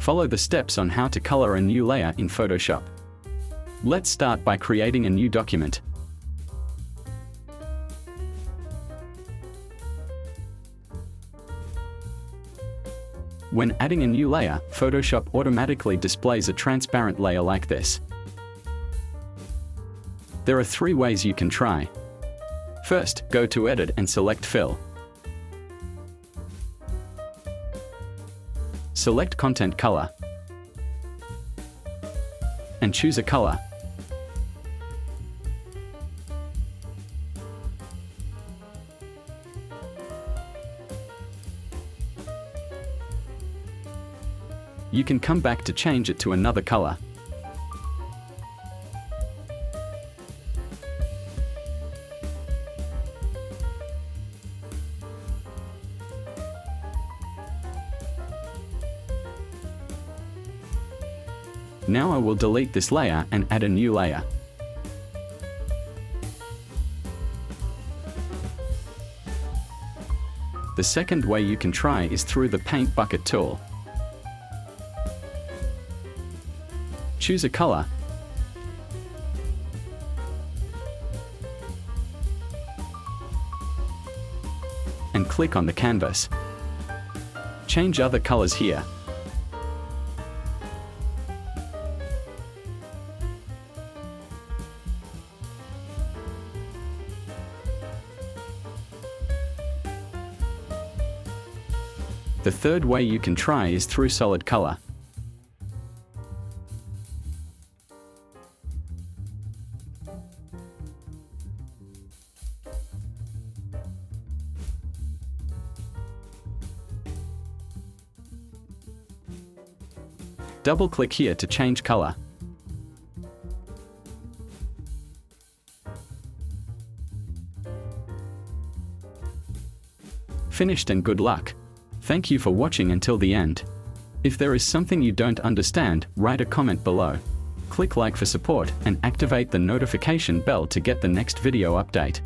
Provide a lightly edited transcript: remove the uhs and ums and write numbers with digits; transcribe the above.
Follow the steps on how to color a new layer in Photoshop. Let's start by creating a new document. When adding a new layer, Photoshop automatically displays a transparent layer like this. There are 3 ways you can try. First, go to Edit and select Fill. Select Content Color and choose a color. You can come back to change it to another color. Now I will delete this layer and add a new layer. The second way you can try is through the Paint Bucket tool. Choose a color and click on the canvas. Change other colors here. The third way you can try is through solid color. Double-click here to change color. Finished, and good luck. Thank you for watching until the end. If there is something you don't understand, write a comment below. Click like for support and activate the notification bell to get the next video update.